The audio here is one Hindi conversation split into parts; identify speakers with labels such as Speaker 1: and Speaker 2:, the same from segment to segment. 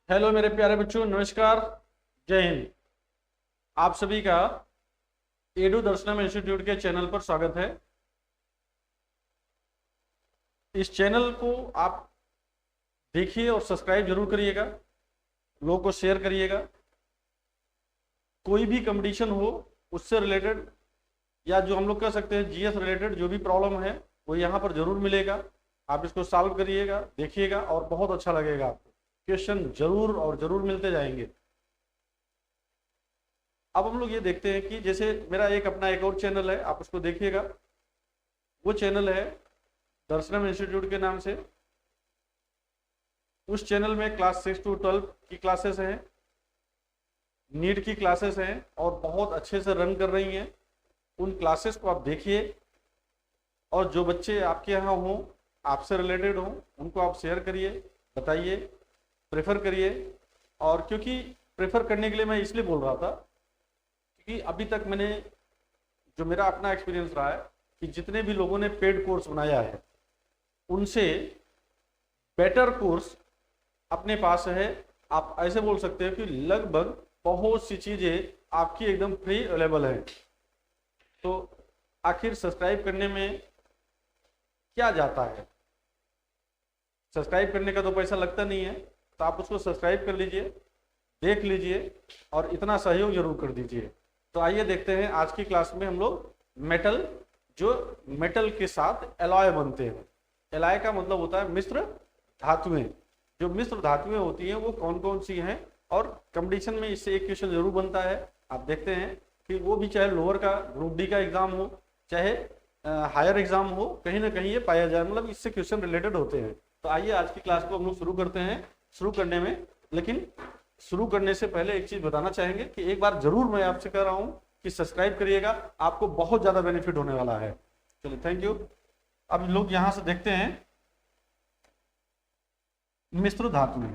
Speaker 1: हेलो मेरे प्यारे बच्चों, नमस्कार। जय हिंद। आप सभी का एडू दर्शनम इंस्टीट्यूट के चैनल पर स्वागत है। इस चैनल को आप देखिए और सब्सक्राइब जरूर करिएगा, लोगों को शेयर करिएगा। कोई भी कंपटीशन हो उससे रिलेटेड या जो हम लोग कह सकते हैं जीएस रिलेटेड जो भी प्रॉब्लम है वो यहाँ पर जरूर मिलेगा। आप इसको सॉल्व करिएगा, देखिएगा और बहुत अच्छा लगेगा आपको। क्वेश्चन जरूर और जरूर मिलते जाएंगे। अब हम लोग ये देखते हैं कि जैसे मेरा अपना एक और चैनल है, आप उसको देखिएगा। वो चैनल है दर्शनम इंस्टीट्यूट के नाम से। उस चैनल में क्लास 6 to 12 की क्लासेस हैं, नीट की क्लासेस हैं और बहुत अच्छे से रन कर रही हैं। उन क्लासेस को आप देखिए और जो बच्चे आपके यहाँ हों, आपसे रिलेटेड हों, उनको आप शेयर करिए, बताइए, प्रेफर करिए। और क्योंकि प्रेफर करने के लिए मैं इसलिए बोल रहा था कि अभी तक मैंने जो मेरा अपना एक्सपीरियंस रहा है कि जितने भी लोगों ने पेड कोर्स बनाया है उनसे बेटर कोर्स अपने पास है। आप ऐसे बोल सकते हैं कि लगभग बहुत सी चीज़ें आपकी एकदम फ्री अवेलेबल है। तो आखिर सब्सक्राइब करने में क्या जाता है? सब्सक्राइब करने का तो पैसा लगता नहीं है, तो आप उसको सब्सक्राइब कर लीजिए, देख लीजिए और इतना सहयोग जरूर कर दीजिए। तो आइए देखते हैं आज की क्लास में हम लोग मेटल के साथ एलॉय बनते हैं। एलॉय का मतलब होता है मिश्र धातुएं। जो मिश्र धातुएं होती हैं वो कौन कौन सी हैं, और कंपटीशन में इससे एक क्वेश्चन जरूर बनता है। आप देखते हैं कि वो भी चाहे लोअर का ग्रुप डी का एग्जाम हो, चाहे हायर एग्जाम हो, कहीं ना कहीं ये पाया जाए, मतलब इससे क्वेश्चन रिलेटेड होते हैं। तो आइए आज की क्लास को हम लोग शुरू करते हैं। शुरू करने में लेकिन शुरू करने से पहले एक चीज बताना चाहेंगे कि एक बार जरूर मैं आपसे कह रहा हूं कि सब्सक्राइब करिएगा, आपको बहुत ज्यादा बेनिफिट होने वाला है। चलिए, थैंक यू। अब लोग यहां से देखते हैं मिश्र धातु में।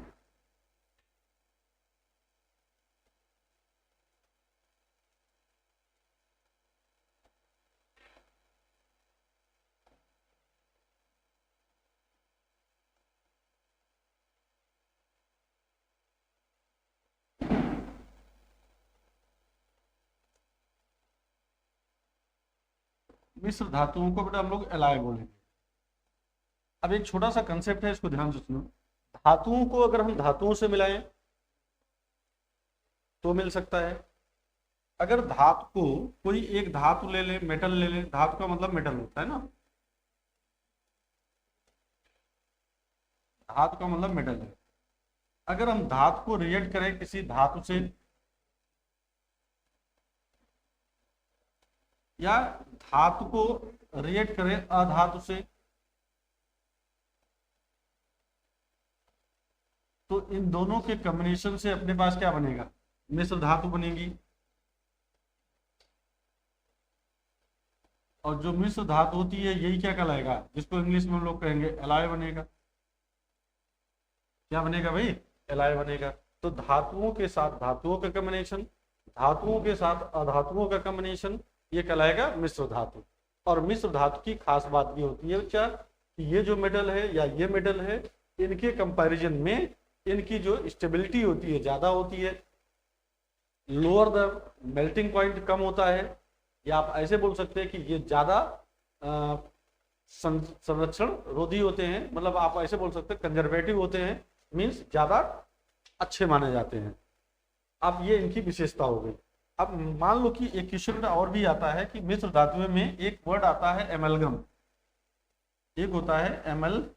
Speaker 1: मिश्र धातुओं को बेटा हम लोग एलॉय बोलेंगे। अब एक छोटा सा कंसेप्ट है, इसको ध्यान से सुनो। धातुओं को अगर हम धातुओं से मिलाएं तो मिल सकता है। अगर धातु को कोई एक धातु ले ले, मेटल ले ले, धातु का मतलब मेटल होता है ना, धातु का मतलब मेटल है। अगर हम धातु को रिएक्ट करें किसी धातु से या धातु को रिएक्ट करें अधातु से, तो इन दोनों के कॉम्बिनेशन से अपने पास क्या बनेगा? मिश्र धातु बनेगी। और जो मिश्र धातु होती है यही क्या कहलाएगा, जिसको इंग्लिश में हम लोग कहेंगे एलॉय बनेगा। क्या बनेगा भाई? एलॉय बनेगा। तो धातुओं के साथ धातुओं का कॉम्बिनेशन, धातुओं के साथ अधातुओं का कॉम्बिनेशन, ये कहलाएगा मिश्र धातु। और मिश्र धातु की खास बात भी होती है बच्चा कि ये जो मेटल है या ये मेटल है, इनके कंपैरिजन में इनकी जो स्टेबिलिटी होती है ज्यादा होती है, लोअर द मेल्टिंग पॉइंट कम होता है, या आप ऐसे बोल सकते हैं कि ये ज्यादा संरक्षण रोधी होते हैं। मतलब आप ऐसे बोल सकते हैं कंजर्वेटिव होते हैं, मीन्स ज्यादा अच्छे माने जाते हैं। अब ये इनकी विशेषता हो गई। अब मान लो कि एक क्वेश्चन और भी आता है कि मिश्र धातुओं में एक वर्ड आता है एमलगम। एक होता है एमलगम।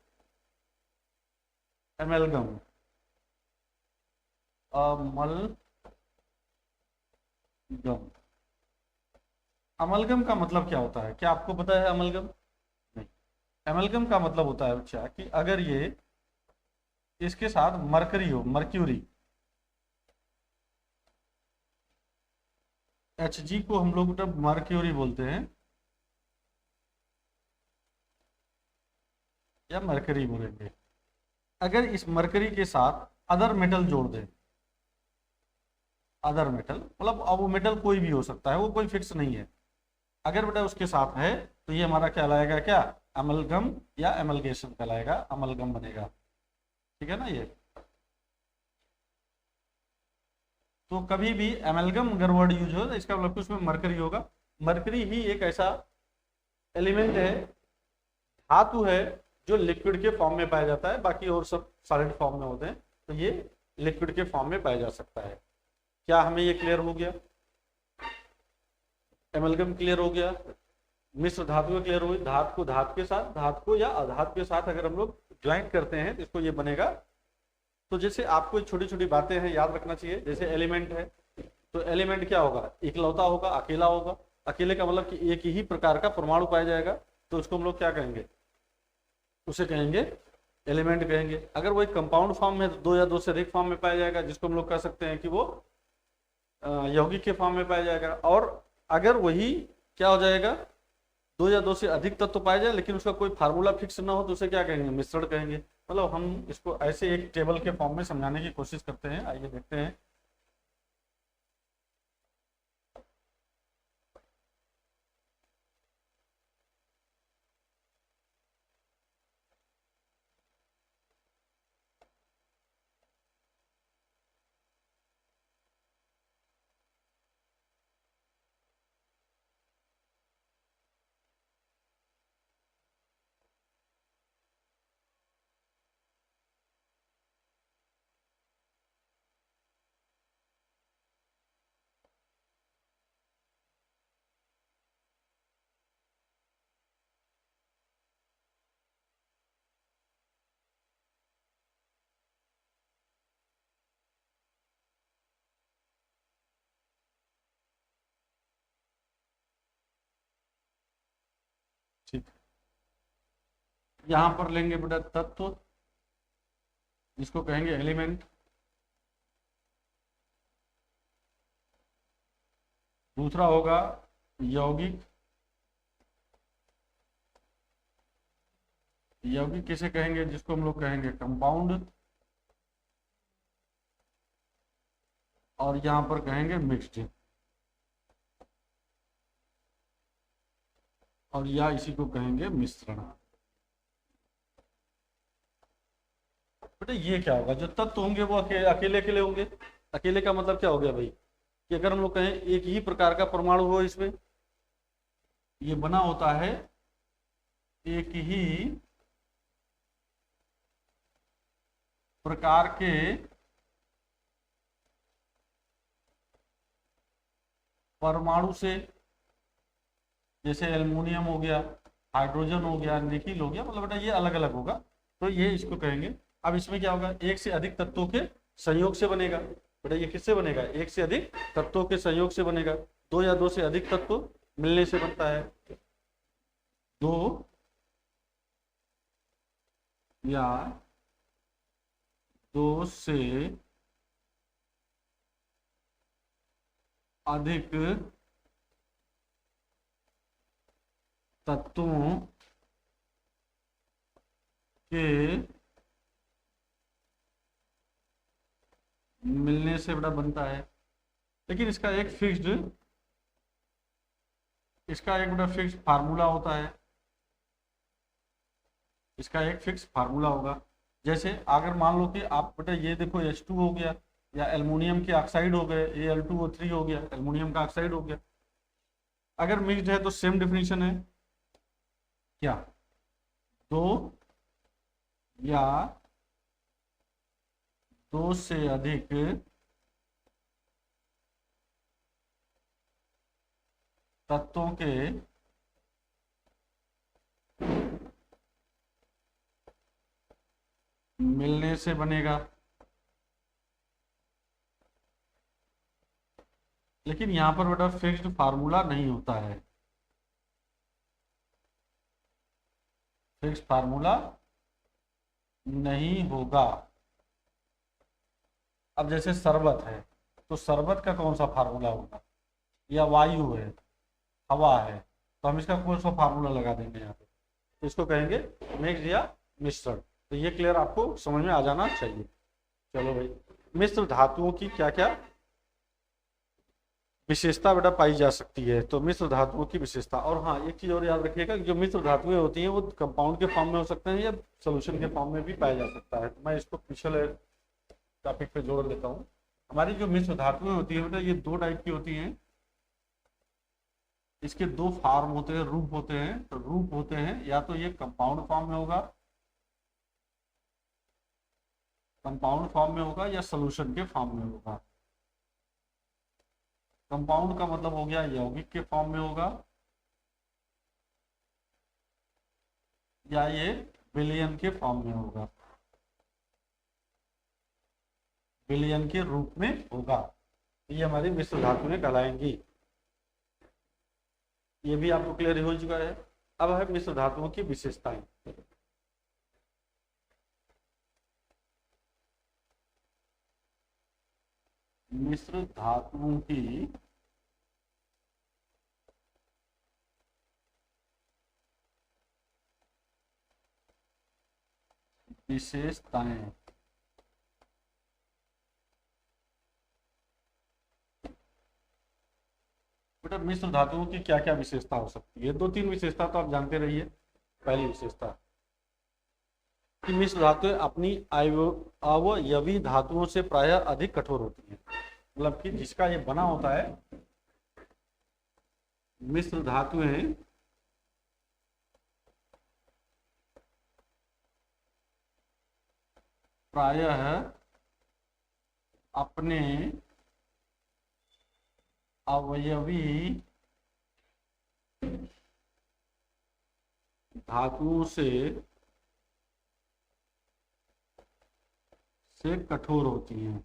Speaker 1: अमलगम का मतलब क्या होता है? क्या आपको पता है अमलगम? नहीं। एमलगम का मतलब होता है बच्चा कि अगर ये इसके साथ मरकरी हो, मर्क्यूरी, Hg को हम लोग मर्क्यूरी बोलते हैं या मरकरी बोलेंगे। अगर इस मरकरी के साथ अदर मेटल जोड़ दें, अदर मेटल मतलब अब वो मेटल कोई भी हो सकता है, वो कोई फिक्स नहीं है। अगर बेटा उसके साथ है तो ये हमारा कहलाएगा क्या? अमलगम या एमलगेशन कहलाएगा, अमलगम बनेगा। ठीक है ना ये। तो कभी भी एमेल्गम अगर वर्ड यूज हो तो इसका मतलब उसमें मरकरी होगा। मरकरी ही एक ऐसा एलिमेंट है, धातु है, जो लिक्विड के फॉर्म में पाया जाता है, बाकी और सब सॉलिड फॉर्म में होते हैं, तो ये लिक्विड के फॉर्म में पाया जा सकता है। क्या हमें ये क्लियर हो गया? एमलगम क्लियर हो गया, मिश्र धातु क्लियर हो गई। धातु को धातु के साथ, धातु को या अधातु के साथ अगर हम लोग ज्वाइन करते हैं तो इसको ये बनेगा। तो जैसे आपको छोटी छोटी बातें हैं याद रखना चाहिए, जैसे एलिमेंट है तो एलिमेंट क्या होगा? इकलौता होगा, अकेला होगा। अकेले का मतलब कि एक ही प्रकार का परमाणु पाया जाएगा, तो उसको हम लोग क्या कहेंगे? उसे कहेंगे एलिमेंट कहेंगे। अगर वो एक कंपाउंड फॉर्म में, दो या दो से अधिक फॉर्म में पाया जाएगा, जिसको हम लोग कह सकते हैं कि वो यौगिक के फॉर्म में पाया जाएगा। और अगर वही क्या हो जाएगा, दो या दो से अधिक तत्व पाए जाए लेकिन उसका कोई फार्मूला फिक्स ना हो, तो उसे क्या कहेंगे? मिश्रण कहेंगे। मतलब हम इसको ऐसे एक टेबल के फॉर्म में समझाने की कोशिश करते हैं। आइए देखते हैं। ठीक, यहां पर लेंगे बेटा तत्व, जिसको कहेंगे एलिमेंट। दूसरा होगा यौगिक। यौगिक किसे कहेंगे? जिसको हम लोग कहेंगे कंपाउंड। और यहां पर कहेंगे मिक्स्ड। और या इसी को कहेंगे मिश्रण। बेटा ये क्या होगा? जो तत्व होंगे वो अकेले अकेले होंगे। अकेले का मतलब क्या हो गया भाई? कि अगर हम लोग कहें एक ही प्रकार का परमाणु हो, इसमें ये बना होता है एक ही प्रकार के परमाणु से, जैसे एल्युमिनियम हो गया, हाइड्रोजन हो गया, निकिल हो गया, मतलब बेटा ये अलग अलग होगा, तो ये इसको कहेंगे। अब इसमें क्या होगा? एक से अधिक तत्वों के संयोग से बनेगा। बेटा ये किससे बनेगा? एक से अधिक तत्वों के संयोग से बनेगा। दो या दो से अधिक तत्व मिलने से बनता है। दो या दो से अधिक तत्वों के मिलने से बेटा बनता है। लेकिन इसका एक बेटा फिक्स्ड फार्मूला होता है। इसका एक फिक्स फार्मूला होगा। जैसे अगर मान लो कि आप बेटा ये देखो H2 हो गया, या एल्युमिनियम के ऑक्साइड हो गए, Al2O3 हो गया, एल्युमिनियम का ऑक्साइड हो गया। अगर मिक्स्ड है तो सेम डेफिनेशन है क्या? दो या दो से अधिक तत्वों के मिलने से बनेगा। लेकिन यहां पर बेटा फिक्स्ड फार्मूला नहीं होता है। फिक्स्ड फार्मूला नहीं होगा। अब जैसे शरबत है, तो शरबत का कौन सा फार्मूला होगा? या वायु है, हवा है, तो हम इसका कौन सा फार्मूला लगा देंगे यहाँ पे? तो इसको कहेंगे मिक्स या मिश्रण। तो ये क्लियर आपको समझ में आ जाना चाहिए। चलो भाई, मिश्र धातुओं की क्या क्या विशेषता बेटा पाई जा सकती है? तो मिश्र धातुओं की विशेषता। और हाँ, एक चीज और याद रखिएगा कि जो मिश्र धातुएं होती हैं वो कंपाउंड के फॉर्म में हो सकते हैं या सोल्यूशन के फॉर्म में भी पाया जा सकता है। तो मैं इसको पिछले टॉपिक पे जोड़ लेता हूँ। हमारी जो मिश्र धातुएं होती है बेटा, ये दो टाइप की होती हैं। इसके दो फॉर्म होते हैं, रूप होते हैं। तो रूप होते हैं, या तो ये कंपाउंड फॉर्म में होगा, कंपाउंड फॉर्म में होगा, या सोल्यूशन के फॉर्म में होगा। कंपाउंड का मतलब हो गया यौगिक के फॉर्म में होगा, या ये विलयन के फॉर्म में होगा, विलयन के रूप में होगा। ये हमारी मिश्र धातुएं कहलाएंगी। ये भी आपको क्लियर हो चुका है। अब है मिश्र धातुओं की विशेषताएं। मिश्र धातुओं की विशेषताएं। बेटा मिश्र धातुओं की क्या क्या विशेषता हो सकती है? दो तीन विशेषता तो आप जानते रहिए। पहली विशेषता कि मिश्र धातुएं अपनी अवयवी धातुओं से प्रायः अधिक कठोर होती हैं। मतलब कि जिसका ये बना होता है, मिश्र धातुएं प्रायः अपने अवयवी धातुओं से कठोर होती हैं।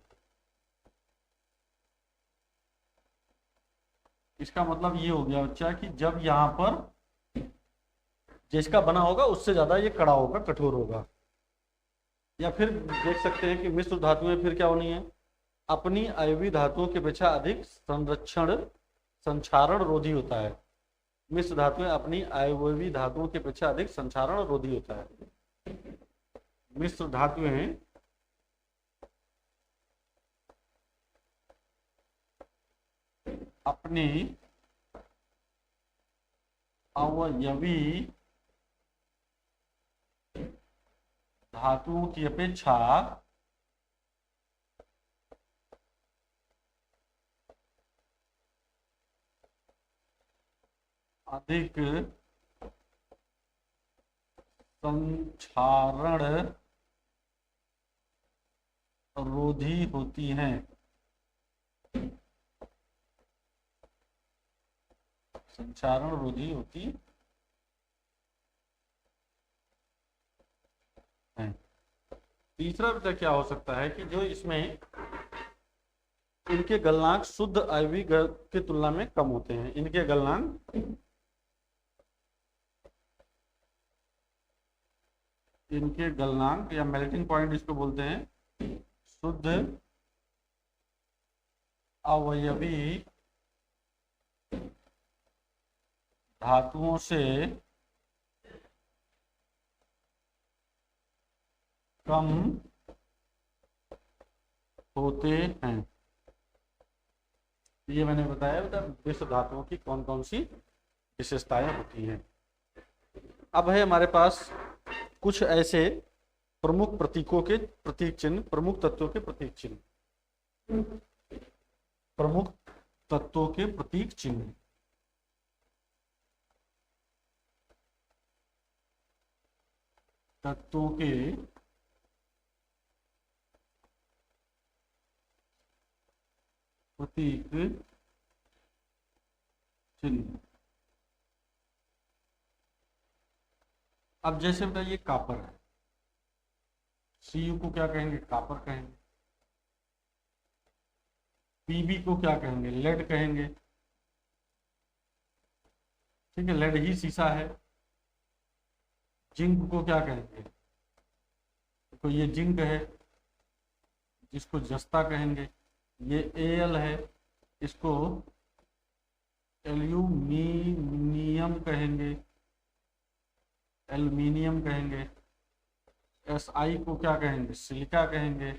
Speaker 1: इसका मतलब ये हो गया बच्चा कि जब यहां पर जिसका बना होगा उससे ज्यादा ये कड़ा होगा, कठोर होगा। या फिर देख सकते हैं कि मिश्र धातुएं फिर क्या होनी है, अपनी अयवी धातुओं की अपेक्षा अधिक संक्षारण रोधी होता है। मिश्र धातुएं अपनी अयवी धातुओं की अपेक्षा अधिक संक्षारण रोधी होता है। मिश्र धातुएं अपनी अवयवी धातुओं की अपेक्षा अधिक संक्षारण रोधी होती हैं। संक्षारण रोधी होती है। तीसरा बेटा क्या हो सकता है कि जो इसमें इनके गलनांक शुद्ध आयवी की तुलना में कम होते हैं। इनके गलनांक या मेल्टिंग पॉइंट इसको बोलते हैं, शुद्ध अवयवी धातुओं से कम होते हैं। ये मैंने बताया बेटा मिश्र धातुओं की कौन कौन सी विशेषताएं होती हैं। अब है हमारे पास कुछ ऐसे प्रमुख प्रतीकों के प्रतीक चिन्ह, प्रमुख तत्वों के प्रतीक चिन्ह, प्रमुख तत्वों के प्रतीक चिन्ह। तत्वों के प्रतीक चिन्ह। अब जैसे बेटा ये कापर है, Cu को क्या कहेंगे? कापर कहेंगे। Pb को क्या कहेंगे? लेड कहेंगे। ठीक है, लेड ही सीसा है। जिंक को क्या कहेंगे? तो ये जिंक है, जिसको जस्ता कहेंगे। ये Al है, इसको एल्यूमिनियम कहेंगे, एल्यूमिनियम कहेंगे। Si को क्या कहेंगे? सिलिका कहेंगे।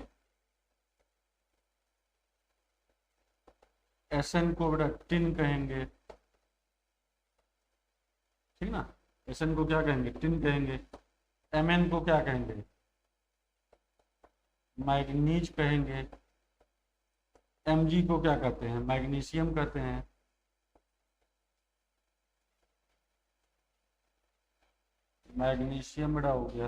Speaker 1: Sn को बेटा टिन कहेंगे। ठीक ना, Sn को क्या कहेंगे? टिन कहेंगे। Mn को क्या कहेंगे? मैग्नीज कहेंगे। Mg को क्या कहते हैं, मैग्नीशियम कहते हैं। मैग्नीशियम बेटा हो गया।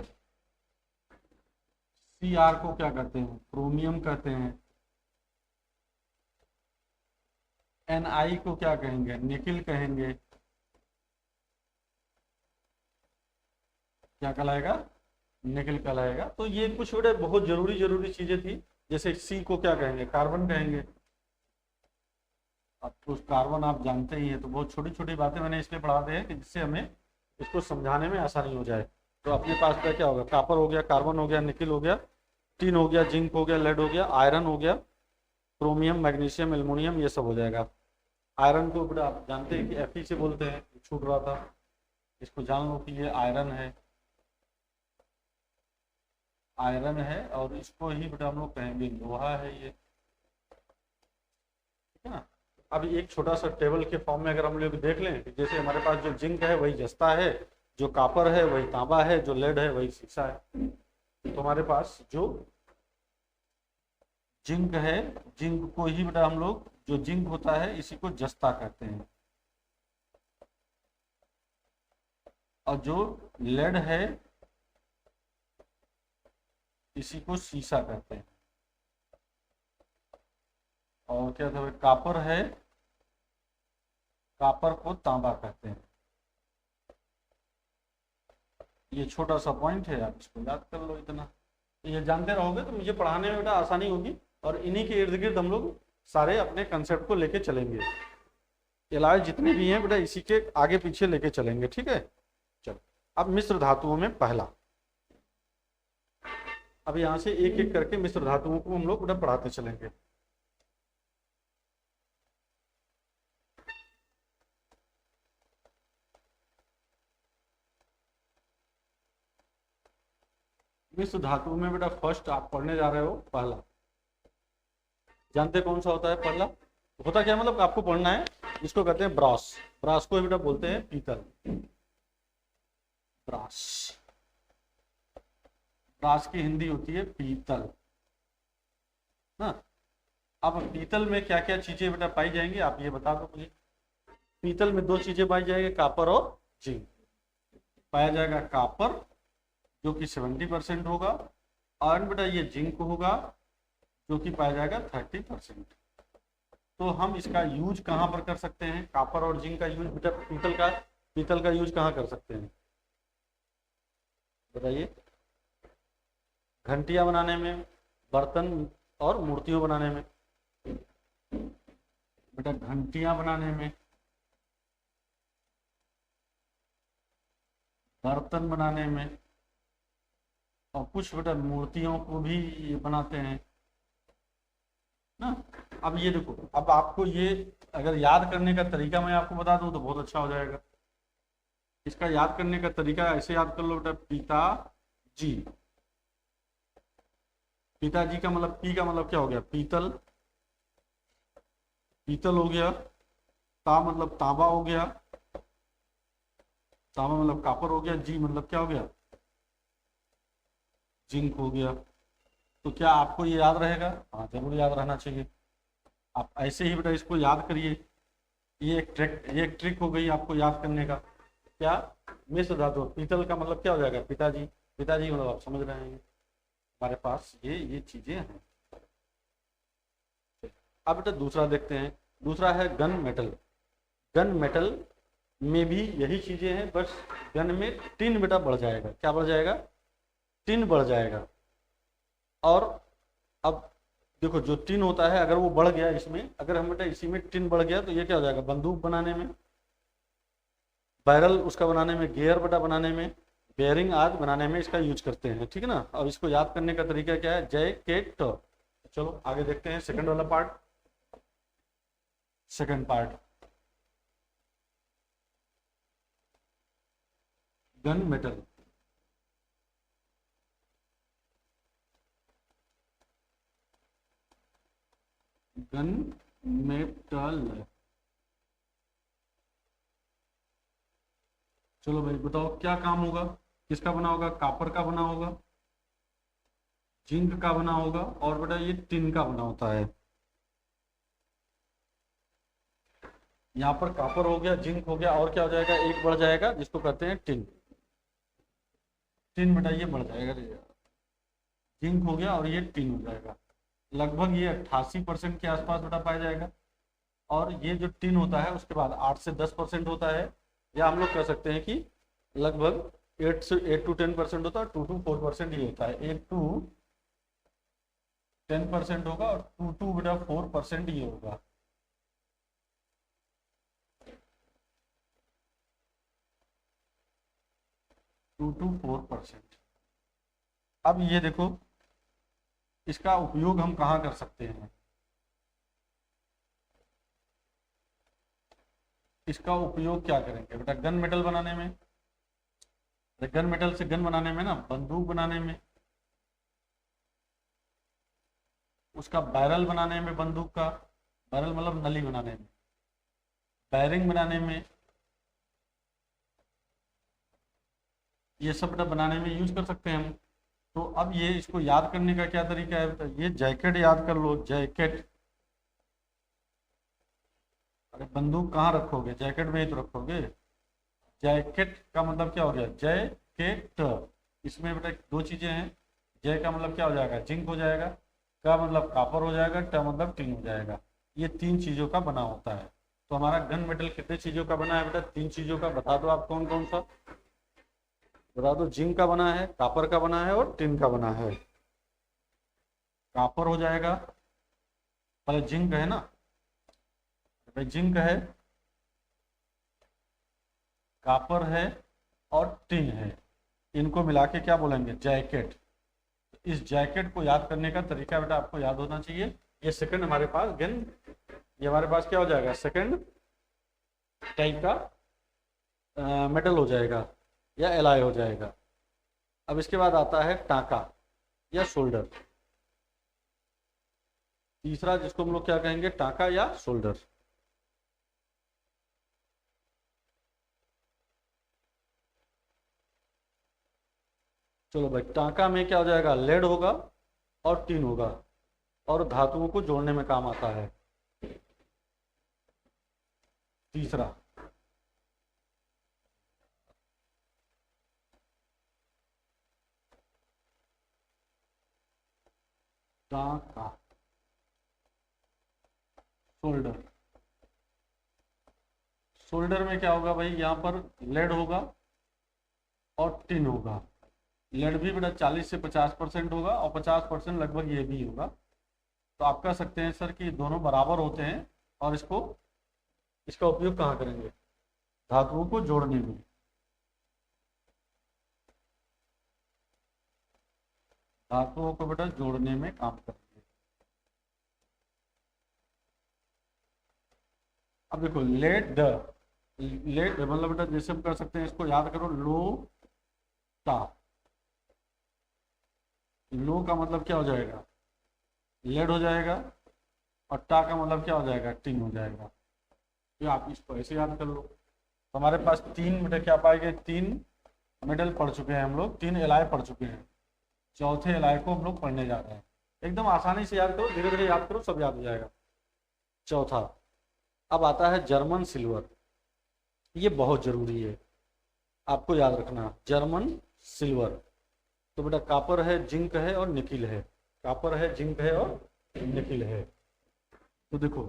Speaker 1: Cr को क्या कहते हैं, क्रोमियम कहते हैं। Ni को क्या कहेंगे, निकिल कहेंगे। क्या कहलाएगा, निकिल कहलाएगा। तो ये कुछ बड़े बहुत जरूरी चीजें थी। जैसे C को क्या कहेंगे, कार्बन कहेंगे। अब तो कार्बन आप जानते ही हैं, तो बहुत छोटी छोटी बातें मैंने इसलिए पढ़ा दी है कि जिससे हमें इसको समझाने में आसानी हो जाए। तो अपने पास क्या होगा, कॉपर हो गया, कार्बन हो गया, निकिल हो गया, टिन हो गया, जिंक हो गया, लेड हो गया, आयरन हो गया, क्रोमियम, मैग्नीशियम, एल्युमिनियम, ये सब हो जाएगा। आयरन को बेटा आप जानते हैं कि Fe से बोलते हैं, छूट रहा था, इसको जान लो कि ये आयरन है, आयरन है। और इसको ही बेटा हम लोग कहेंगे लोहा है ये, ठीक है ना। अब एक छोटा सा टेबल के फॉर्म में अगर हम लोग देख लें कि जैसे हमारे पास जो जिंक है वही जस्ता है, जो कॉपर है वही तांबा है, जो लेड है वही शीशा है। तो हमारे पास जो जिंक है, जिंक को ही बेटा हम लोग, जो जिंक होता है इसी को जस्ता कहते हैं, और जो लेड है इसी को शीशा कहते हैं। और क्या था, कॉपर है, कॉपर को तांबा कहते हैं। ये छोटा सा पॉइंट है, आप इसको याद कर लो। इतना ये जानते रहोगे तो मुझे पढ़ाने में बेटा आसानी होगी, और इन्हीं के इर्द गिर्द हम लोग सारे अपने कंसेप्ट को लेके चलेंगे। इलाज जितने भी हैं बेटा इसी के आगे पीछे लेके चलेंगे, ठीक है। चलो अब मिश्र धातुओं में पहला, अब यहाँ से एक एक करके मिश्र धातुओं को हम लोग बेटा पढ़ाते चलेंगे। मिश्र धातु में बेटा फर्स्ट आप पढ़ने जा रहे हो पहला, जानते कौन सा होता है पहला, होता क्या मतलब आपको पढ़ना है, इसको कहते हैं ब्रास। ब्रास को बेटा बोलते हैं पीतल, ब्रास। ब्रास की हिंदी होती है पीतल ना। अब पीतल में क्या क्या चीजें बेटा पाई जाएंगी, आप ये बता दो मुझे। पीतल में दो चीजें पाई जाएंगी, कॉपर और जिंक। पाया जाएगा कॉपर जो कि 70% होगा, और बेटा ये जिंक होगा जो कि पाया जाएगा 30%। तो हम इसका यूज कहाँ पर कर सकते हैं, कॉपर और जिंक का यूज बेटा पीतल का यूज कहाँ कर सकते हैं बताइए। घंटियां बनाने में, बर्तन और मूर्तियों बनाने में, बेटा घंटियां बनाने में, बर्तन बनाने में, और कुछ बेटा मूर्तियों को भी बनाते हैं ना। अब ये देखो, अब आपको ये अगर याद करने का तरीका मैं आपको बता दूं तो बहुत अच्छा हो जाएगा। इसका याद करने का तरीका ऐसे याद कर लो बेटा, पिताजी। पिताजी का मतलब, पी का मतलब क्या हो गया, पीतल, पीतल हो गया। ता मतलब तांबा हो गया, तांबा मतलब कॉपर हो गया। जी मतलब क्या हो गया, जिंक हो गया। तो क्या आपको ये याद रहेगा, हाँ जरूर याद रहना चाहिए। आप ऐसे ही बेटा इसको याद करिए, ये एक ट्रिक हो गई आपको याद करने का। क्या, मिश्र धातु, पीतल का मतलब क्या हो जाएगा, पिताजी। पिताजी मतलब आप समझ रहे हैं, हमारे पास ये चीजें हैं। अब बेटा दूसरा देखते हैं, दूसरा है गन मेटल। गन मेटल में भी यही चीजें हैं, बस गन में टिन बेटा बढ़ जाएगा। क्या बढ़ जाएगा, टिन बढ़ जाएगा। और अब देखो जो टिन होता है अगर वो बढ़ गया इसमें, अगर हम बेटा इसी में टिन बढ़ गया तो ये क्या हो जाएगा, बंदूक बनाने में, बैरल उसका बनाने में, गियर बेटा बनाने में, बेयरिंग आदि बनाने में इसका यूज करते हैं, ठीक है ना। और इसको याद करने का तरीका क्या है, जैकेट। चलो आगे देखते हैं सेकंड वाला part. Second part, gun metal. Gun metal, चलो भाई बताओ क्या काम होगा, किसका बना होगा, कॉपर का बना होगा, जिंक का बना होगा, और बेटा ये टिन का बना होता है। यहाँ पर कॉपर हो गया, जिंक हो गया, और क्या हो जाएगा, एक बढ़ जाएगा जिसको कहते हैं टिन। टिन बेटा ये बढ़ जाएगा, जिंक हो गया और ये टिन हो जाएगा। लगभग ये 88% के आसपास बेटा पाया जाएगा। और ये जो टिन होता है उसके बाद 8 से 10% होता है, या हम लोग कह सकते हैं कि लगभग 8 to 10% होता है, 2 to 4% ये होता है। 8 to 10% होगा और 2 to 4% ये होगा। Two to 4%। अब ये देखो इसका उपयोग हम कहाँ कर सकते हैं। इसका उपयोग क्या करेंगे बेटा, गन मेटल बनाने में। गन मेटल से गन बनाने में ना, बंदूक बनाने में, उसका बैरल बनाने में, बंदूक का बैरल मतलब नली बनाने में, बैरिंग बनाने में, ये सब बेटा बनाने में यूज कर सकते हैं हम। तो अब ये इसको याद करने का क्या तरीका है बेटा, ये जैकेट याद कर लो, जैकेट। अरे बंदूक कहाँ रखोगे, जैकेट में ही तो रखोगे। जैकेट का मतलब क्या हो गया, जैकेट। इसमें बेटा दो चीजें हैं, जय का मतलब क्या हो जाएगा, जिंक हो जाएगा, का मतलब कॉपर हो जाएगा, ट मतलब टिन हो जाएगा। ये 3 चीजों का बना होता है। तो हमारा गन मेटल कितने चीजों का बना है बेटा, 3 चीजों का। बता दो आप कौन कौन सा, बता दो। जिंक का बना है, कॉपर का बना है और टिन का बना है। कॉपर हो जाएगा, पहले जिंक है ना भाई, जिंक है, कॉपर है और टिन है। इनको मिला के क्या बोलेंगे, जैकेट। इस जैकेट को याद करने का तरीका बेटा आपको याद होना चाहिए। ये सेकंड हमारे पास गन, ये हमारे पास क्या हो जाएगा, सेकंड टाइप का मेटल हो जाएगा या एलॉय हो जाएगा। अब इसके बाद आता है टांका या शोल्डर। तीसरा जिसको हम लोग क्या कहेंगे, टांका या शोल्डर। चलो भाई, टांका में क्या हो जाएगा, लेड होगा और टिन होगा और धातुओं को जोड़ने में काम आता है। तीसरा टांका, शोल्डर। शोल्डर में क्या होगा भाई, यहाँ पर लेड होगा और टिन होगा। लेड भी बेटा 40 से 50% होगा और 50% लगभग ये भी होगा। तो आप कह सकते हैं सर कि दोनों बराबर होते हैं और इसका उपयोग कहाँ करेंगे, धातुओं को जोड़ने में। धातुओं को बेटा जोड़ने में काम करेंगे। अब देखो लेड मतलब बेटा जैसे हम कर सकते हैं, इसको याद करो, लो टा। लो का मतलब क्या हो जाएगा, लेड हो जाएगा और टा का मतलब क्या हो जाएगा, टिन हो जाएगा। तो आप इसको ऐसे याद कर लो। तो हमारे पास 3 मेटल क्या पाए गए, 3 मेटल पढ़ चुके हैं हम लोग, 3 एलॉय पढ़ चुके हैं। चौथे एलॉय को हम लोग पढ़ने जा रहे हैं। एकदम आसानी से याद करो, धीरे धीरे याद करो, सब याद हो जाएगा। चौथा अब आता है जर्मन सिल्वर। ये बहुत जरूरी है, आपको याद रखना, जर्मन सिल्वर। तो बेटा कॉपर है, जिंक है और निकिल है। कॉपर है, जिंक है और निकिल है। तो देखो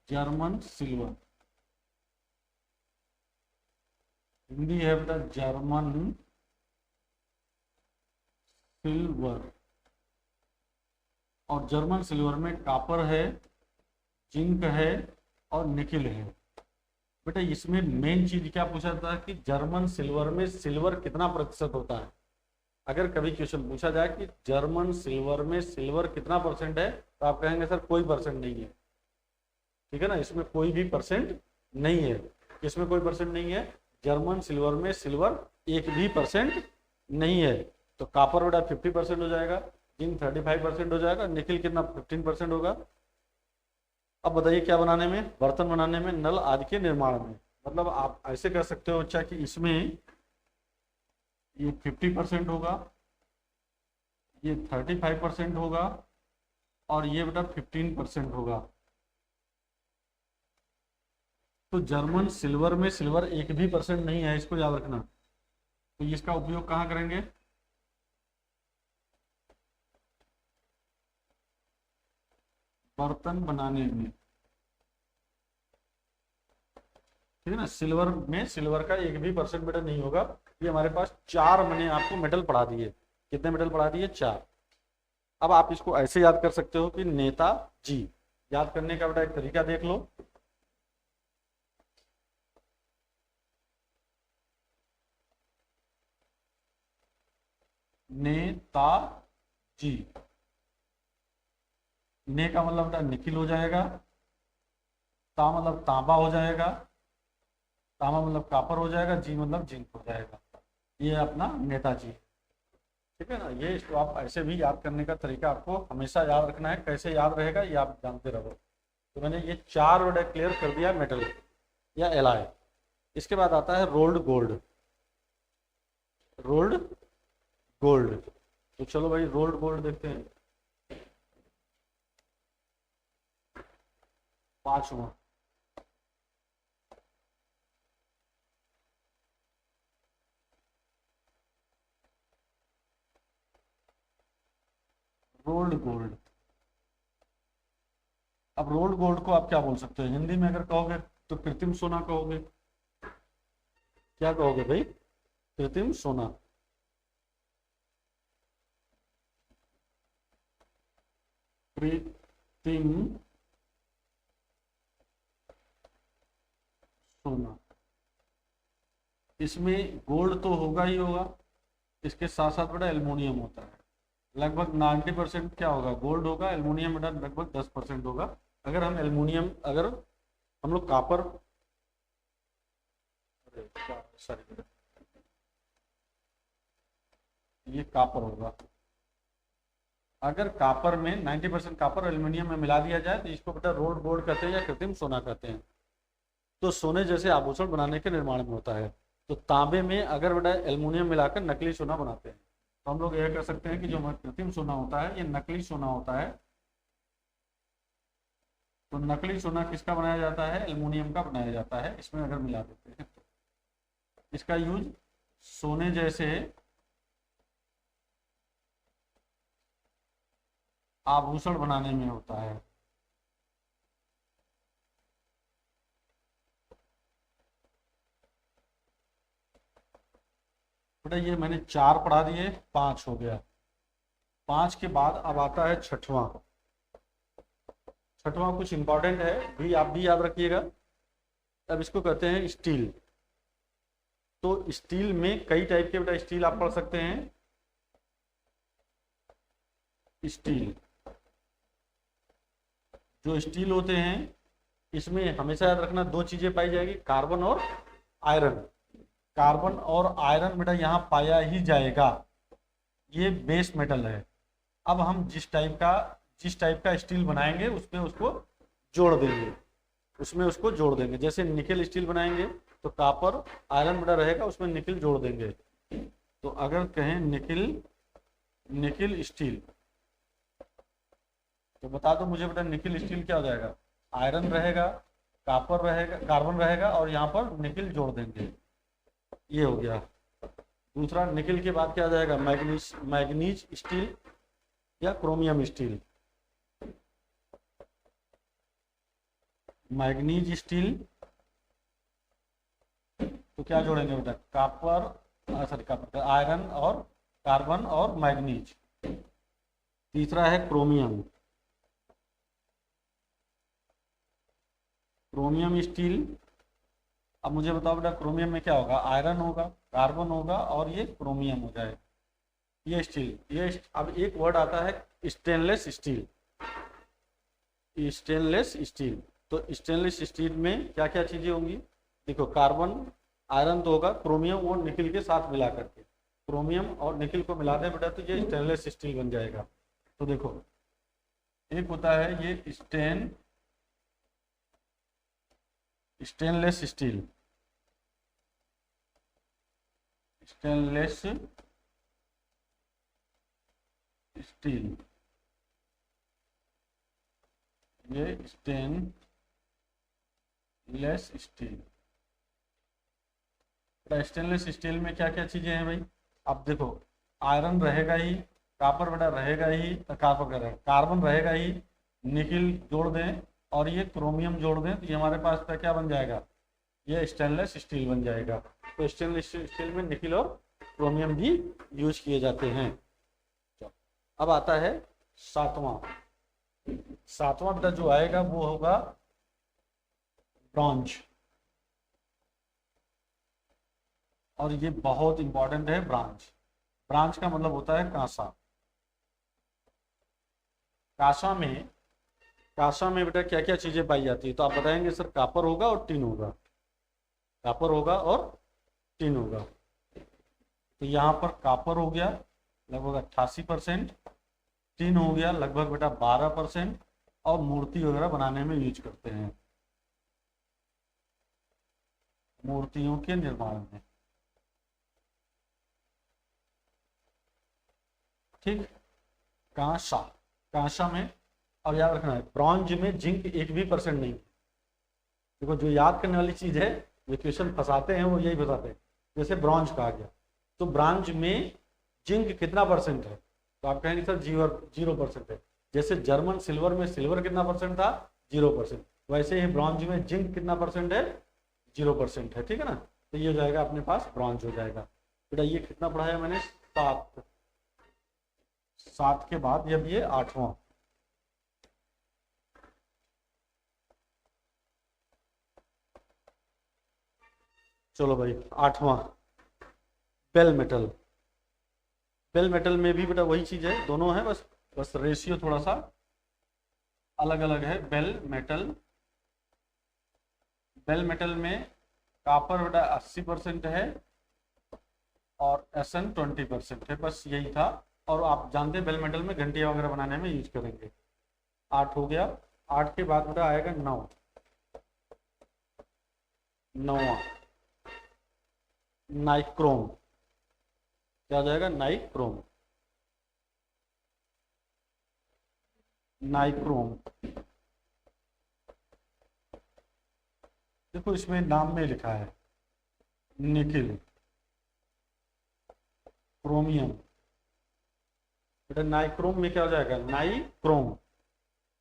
Speaker 1: जर्मन सिल्वर, हिंदी है बेटा जर्मन सिल्वर। और जर्मन सिल्वर में कॉपर है, जिंक है और निकिल है। बेटा इसमें मेन चीज क्या पूछा था कि जर्मन सिल्वर में सिल्वर कितना प्रतिशत होता है। अगर कभी क्वेश्चन पूछा जाए कि जर्मन सिल्वर में सिल्वर कितना परसेंट है, तो आप कहेंगे सर कोई परसेंट नहीं है। ठीक है ना, इसमें कोई भी परसेंट नहीं है। इसमें कोई परसेंट नहीं है, जर्मन सिल्वर में सिल्वर 1 भी परसेंट नहीं है। तो कॉपर बेटा 50% हो जाएगा, जिंक 35% हो जाएगा, निकिल कितना 15% होगा। अब बताइए क्या बनाने में, बर्तन बनाने में, नल आदि के निर्माण में। मतलब आप ऐसे कर सकते हो अच्छा कि इसमें ये 50% होगा, ये 35% होगा और ये बेटा 15% होगा। तो जर्मन सिल्वर में सिल्वर एक भी परसेंट नहीं है, इसको याद रखना। तो इसका उपयोग कहाँ करेंगे? बर्तन बनाने में, ठीक है ना। सिल्वर में सिल्वर का एक भी परसेंट मेटल नहीं होगा। ये हमारे पास 4 मैंने आपको मेटल पढ़ा दिए। कितने मेटल पढ़ा दिए? 4। अब आप इसको ऐसे याद कर सकते हो कि नेताजी। याद करने का बेटा एक तरीका देख लो। नेताजी, ने का मतलब बेटा निखिल हो जाएगा, ता मतलब तांबा हो जाएगा, तांबा मतलब कापर हो जाएगा, जी मतलब जिंक हो जाएगा। ये अपना नेताजी, ठीक है ना। ये इसको आप ऐसे भी याद करने का तरीका आपको हमेशा याद रखना है। कैसे याद रहेगा ये आप जानते रहो। तो मैंने ये 4 वर्ड क्लियर कर दिया, मेटल या एलॉय। इसके बाद आता है रोल्ड गोल्ड। रोल्ड गोल्ड, तो चलो भाई रोल्ड गोल्ड देखते हैं। 5वां, रोल्ड गोल्ड। अब रोल्ड गोल्ड को आप क्या बोल सकते हो हिंदी में? अगर कहोगे तो कृत्रिम सोना कहोगे। क्या कहोगे भाई? कृत्रिम सोना। कृत्रिम सोना, इसमें गोल्ड तो होगा ही होगा, इसके साथ साथ बेटा एल्युमिनियम होता है। लगभग 90% क्या होगा? गोल्ड होगा। एल्युमिनियम बेटा लगभग 10% होगा। अगर हम एल्युमिनियम, अगर हम लोग कापर, सॉरी ये कापर होगा। अगर कापर में 90% कापर एल्युमिनियम में मिला दिया जाए तो इसको बेटा रोल्ड गोल्ड कहते हैं या कृत्रिम सोना कहते हैं। तो सोने जैसे आभूषण बनाने के निर्माण में होता है। तो तांबे में अगर बेटा एल्युमिनियम मिलाकर नकली सोना बनाते हैं, तो हम लोग यह कह सकते हैं कि जो कृत्रिम सोना होता है ये नकली सोना होता है। तो नकली सोना किसका बनाया जाता है? एल्युमिनियम का बनाया जाता है, इसमें अगर मिला देते हैं तो। इसका यूज सोने जैसे आभूषण बनाने में होता है। बेटा ये मैंने 4 पढ़ा दिए, 5 हो गया। 5 के बाद अब आता है 6वां। 6वां कुछ इंपॉर्टेंट है भी, आप भी याद रखिएगा। अब इसको कहते हैं स्टील। तो स्टील में कई टाइप के बेटा स्टील आप पढ़ सकते हैं। स्टील, जो स्टील होते हैं इसमें हमेशा याद रखना 2 चीजें पाई जाएगी, कार्बन और आयरन। कार्बन और आयरन बेटा यहाँ पाया ही जाएगा, ये बेस मेटल है। अब हम जिस टाइप का स्टील बनाएंगे उसमें उसको जोड़ देंगे, उसमें उसको जोड़ देंगे। जैसे निकल स्टील बनाएंगे तो कापर आयरन बेटा रहेगा, उसमें निकल जोड़ देंगे। तो अगर कहें निकल स्टील, तो बता दो मुझे बेटा निकल स्टील क्या हो जाएगा? आयरन रहेगा, कापर रहेगा, कार्बन रहेगा और यहाँ पर निकल जोड़ देंगे। ये हो गया। दूसरा निकल के बाद क्या आ जाएगा? मैग्नीज स्टील या क्रोमियम स्टील। मैग्नीज स्टील, तो क्या जोड़ेंगे बेटा? कापर आयरन और कार्बन और मैग्नीज। तीसरा है क्रोमियम। क्रोमियम स्टील, अब मुझे बताओ बेटा क्रोमियम में क्या होगा? आयरन होगा, कार्बन होगा और ये क्रोमियम हो जाए। ये स्टील, अब एक वर्ड आता है स्टेनलेस स्टील। स्टेनलेस स्टील, तो स्टेनलेस स्टील में क्या क्या चीजें होंगी? देखो कार्बन आयरन तो होगा, क्रोमियम और निकल के साथ मिला करके, क्रोमियम और निकल को मिला दें बेटा तो ये स्टेनलेस स्टील बन जाएगा। तो देखो एक होता है ये स्टेनलेस स्टील, स्टेनलेस स्टील। ये स्टेनलेस स्टील। स्टेनलेस स्टील में क्या क्या चीजें हैं भाई, आप देखो, आयरन रहेगा ही, कापर बेटा रहेगा ही, कार्बन रहेगा ही, निकिल जोड़ दें और ये क्रोमियम जोड़ दें तो ये हमारे पास क्या बन जाएगा, ये स्टेनलेस स्टील बन जाएगा। तो स्टेनलेस स्टील में निकिल और क्रोमियम भी यूज किए जाते हैं। अब आता है सातवां बेटा जो आएगा वो होगा ब्रॉन्ज, और ये बहुत इंपॉर्टेंट है। ब्रांच का मतलब होता है कांसा। कांसा में बेटा क्या क्या चीजें पाई जाती है, तो आप बताएंगे सर कापर होगा और टिन होगा, कापर होगा और टिन होगा। तो यहाँ पर कापर हो गया लगभग 88%, टिन हो गया लगभग बेटा 12%, और मूर्ति वगैरह बनाने में यूज करते हैं, मूर्तियों के निर्माण में। ठीक, कांसा में, और याद रखना है ब्रॉन्ज में जिंक 1% नहीं। देखो जो याद करने वाली चीज है, जो क्वेश्चन फंसाते हैं वो यही फंसाते हैं। जैसे ब्रॉन्ज कहा गया तो ब्रॉन्ज में जिंक कितना परसेंट है, तो आप कहेंगे सर 0% है। जैसे जर्मन सिल्वर में सिल्वर कितना परसेंट था, 0%, वैसे ही ब्रॉन्ज में जिंक कितना परसेंट है, 0% है। ठीक है ना, तो ये हो जाएगा अपने पास ब्रॉन्ज हो जाएगा। बेटा ये कितना पढ़ाया मैंने, 7 के बाद अब ये 8वां। चलो भाई 8वां बेल मेटल। बेल मेटल में भी बेटा वही चीज है, दोनों है, बस रेशियो थोड़ा सा अलग अलग है। बेल मेटल में कापर बेटा 80% है और SN 20% है, बस यही था। और आप जानते हैं बेल मेटल में घंटियां वगैरह बनाने में यूज करेंगे। 8 हो गया। 8 के बाद बेटा आएगा 9वां नाइक्रोम। क्या हो जाएगा, नाइक्रोम। देखो इसमें नाम में लिखा है निकिल, क्रोमियम। बेटा नाइक्रोम में क्या हो जाएगा, nichrome,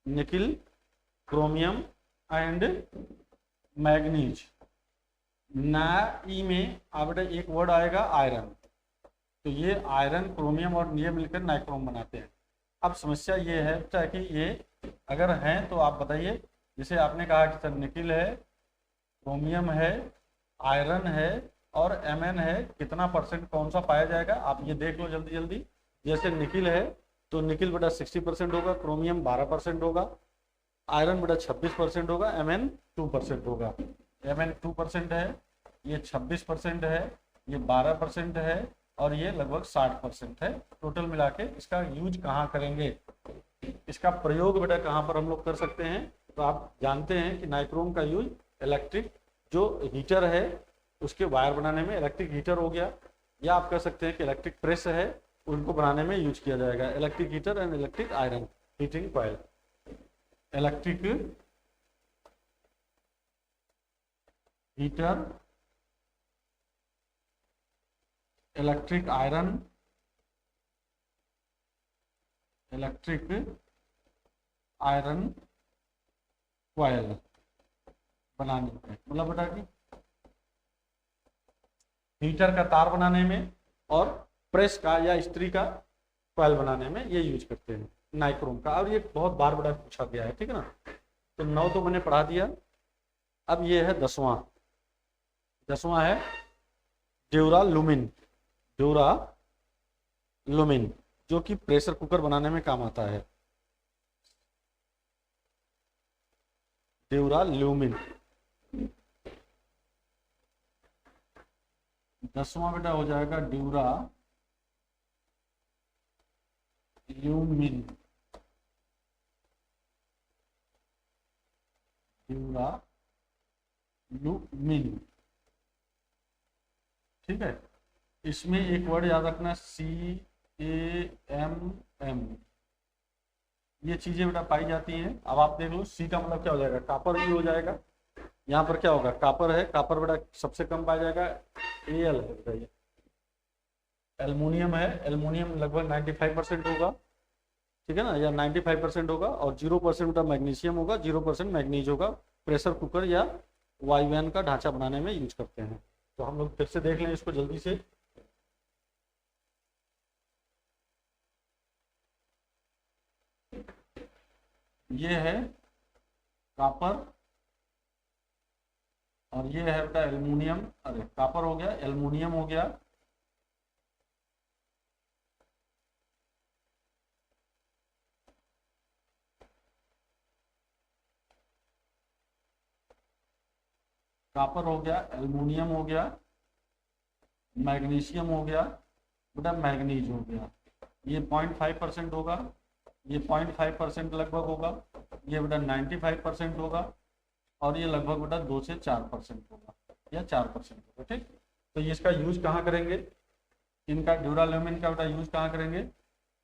Speaker 1: nickel, chromium and manganese. नाई में आप बेटा एक वर्ड आएगा आयरन, तो ये आयरन, क्रोमियम और ये मिलकर नाइक्रोम बनाते हैं। अब समस्या ये है बेटा कि ये अगर हैं तो आप बताइए, जैसे आपने कहा कि सर निकिल है, क्रोमियम है, आयरन है और Mn है, कितना परसेंट कौन सा पाया जाएगा, आप ये देख लो जल्दी जल्दी। जैसे निकिल है तो निकिल बेटा 60% होगा, क्रोमियम 12% होगा, आयरन बेटा 26% होगा, Mn 2% होगा। Mn 2% है, ये 26% है, ये 12% है और ये लगभग 60% है। टोटल मिला के इसका यूज कहाँ करेंगे, इसका प्रयोग बेटा कहाँ पर हम लोग कर सकते हैं, तो आप जानते हैं कि नाइक्रोम का यूज इलेक्ट्रिक जो हीटर है उसके वायर बनाने में, इलेक्ट्रिक हीटर हो गया, या आप कह सकते हैं कि इलेक्ट्रिक प्रेस है उनको बनाने में यूज किया जाएगा। Electric heater and electric iron heating coil. Electric heater, electric iron, electric iron coil बनाने में, मतलब बेटा कि हीटर का तार बनाने में और प्रेस का या इस्त्री का कॉइल बनाने में ये यूज करते हैं नाइक्रोम का। और ये बहुत बार बड़ा पूछा गया है, ठीक है ना। तो 9 तो मैंने पढ़ा दिया। अब ये है 10वां है ड्यूरालुमिन जो कि प्रेशर कुकर बनाने में काम आता है। ड्यूरालुमिन 10वां बेटा हो जाएगा ड्यूरालुमिन। ठीक है, इसमें एक वर्ड याद रखना CAMM, ये चीजें बेटा पाई जाती हैं। अब आप देख लो सी का मतलब क्या हो जाएगा, कापर भी हो जाएगा। यहाँ पर क्या होगा, कापर है, कापर बेटा सबसे कम पाया जाएगा, एल है बेटा ये। एल्युमिनियम है, एल्युमिनियम लगभग 95% होगा, ठीक है ना, या 95% होगा। और 0% बेटा मैग्नीशियम होगा, 0% मैग्नीज होगा। प्रेशर कुकर या वायुयान का ढांचा बनाने में यूज करते हैं। तो हम लोग फिर से देख लें इसको जल्दी से। ये है कापर और ये है बेटा एल्युमिनियम, अरे कापर हो गया, एल्युमिनियम हो गया, कापर हो गया, एल्युमिनियम हो गया, मैग्नीशियम हो गया, बेटा मैग्नीज हो गया। ये 0.5% होगा, ये 0.5% लगभग होगा, ये बेटा 95% होगा, और ये लगभग बेटा 2 से 4% होगा या 4% होगा, ठीक। तो ये इसका यूज कहाँ करेंगे, इनका ड्यूराल्यूमिन का बेटा यूज कहाँ करेंगे,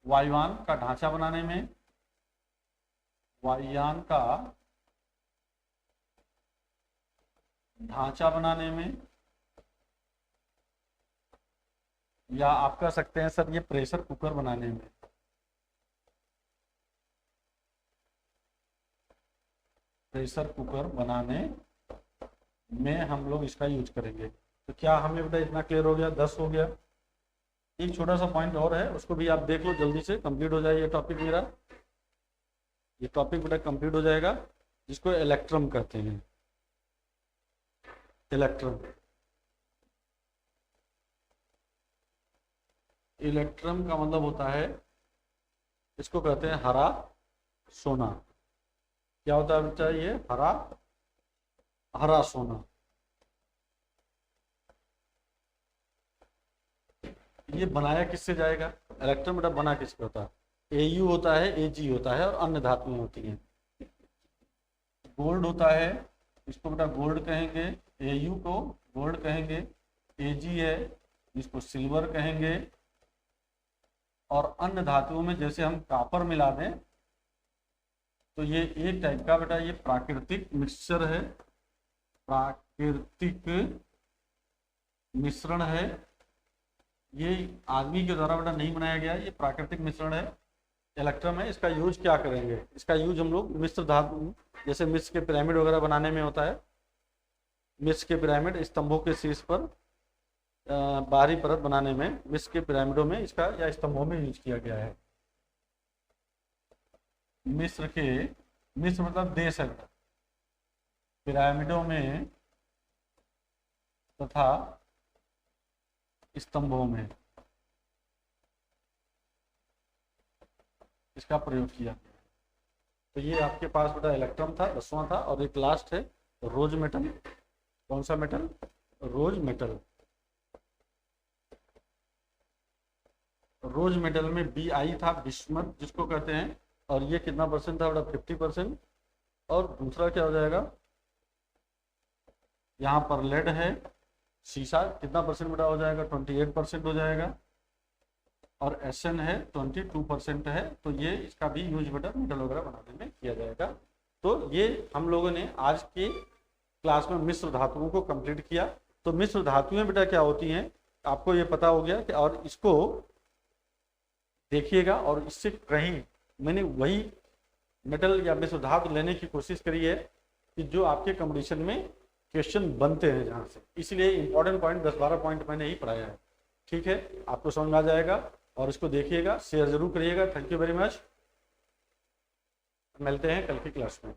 Speaker 1: वायुयान का ढांचा बनाने में, वायुयान का ढांचा बनाने में, या आप कह सकते हैं सर ये प्रेशर कुकर बनाने में। प्रेशर कुकर बनाने में हम लोग इसका यूज करेंगे। तो क्या हमें बेटा इतना क्लियर हो गया, 10 हो गया। एक छोटा सा पॉइंट और है, उसको भी आप देख लो जल्दी से, कंप्लीट हो जाए ये टॉपिक मेरा। ये टॉपिक बेटा कंप्लीट हो जाएगा, जिसको इलेक्ट्रम कहते हैं। इलेक्ट्रम, इलेक्ट्रम का मतलब होता है, इसको कहते हैं हरा सोना। क्या होता है बेटा ये, हरा, हरा सोना। ये बनाया किससे जाएगा, इलेक्ट्रम बेटा बना किससे होता है, एयू होता है, एजी होता है, और अन्य धातुएं होती हैं। गोल्ड होता है, इसको बेटा गोल्ड कहेंगे, एयू को गोल्ड कहेंगे, एजी है इसको सिल्वर कहेंगे। और अन्य धातुओं में जैसे हम कापर मिला दें तो ये एक टाइप का बेटा ये प्राकृतिक मिक्सचर है, प्राकृतिक मिश्रण है। ये आदमी के द्वारा बेटा नहीं बनाया गया, ये प्राकृतिक मिश्रण है, इलेक्ट्रम है। इसका यूज क्या करेंगे, इसका यूज हम लोग मिश्र धातु, जैसे मिस्र के पिरामिड वगैरह बनाने में होता है। मिस्र के पिरामिड स्तंभों के शीर्ष पर बाहरी परत बनाने में, मिस्र के पिरामिडों में इसका या स्तंभों में यूज किया गया है। मिस्र के, मिस्र मतलब देश है, पिरामिडों में तथा स्तंभों में इसका प्रयोग किया। तो ये आपके पास बेटा इलेक्ट्रम था, 10वां था। और एक लास्ट है रोज मेटल। कौन सा मेटल, रोज मेटल। रोज मेटल में Bi था, बिस्मथ जिसको कहते हैं, और ये कितना परसेंट था बेटा, 50%। और दूसरा क्या हो जाएगा, यहाँ पर लेड है, शीशा कितना परसेंट बेटा हो जाएगा, 28% हो जाएगा। और Sn है 22% है। तो ये इसका भी यूज बेटा मेटल वगैरह बनाने में किया जाएगा। तो ये हम लोगों ने आज की क्लास में मिश्र धातुओं को कंप्लीट किया। तो मिश्र धातुएं बेटा क्या होती हैं आपको ये पता हो गया कि, और इसको देखिएगा और इससे कहीं मैंने वही मेटल या मिश्र धातु लेने की कोशिश करी है कि जो आपके कंपटीशन में क्वेश्चन बनते हैं जहाँ से। इसलिए इंपॉर्टेंट पॉइंट 10-12 पॉइंट मैंने ही पढ़ाया है। ठीक है, आपको समझ में आ जाएगा और इसको देखिएगा, शेयर जरूर करिएगा। Thank you very much. मिलते हैं कल की क्लास में।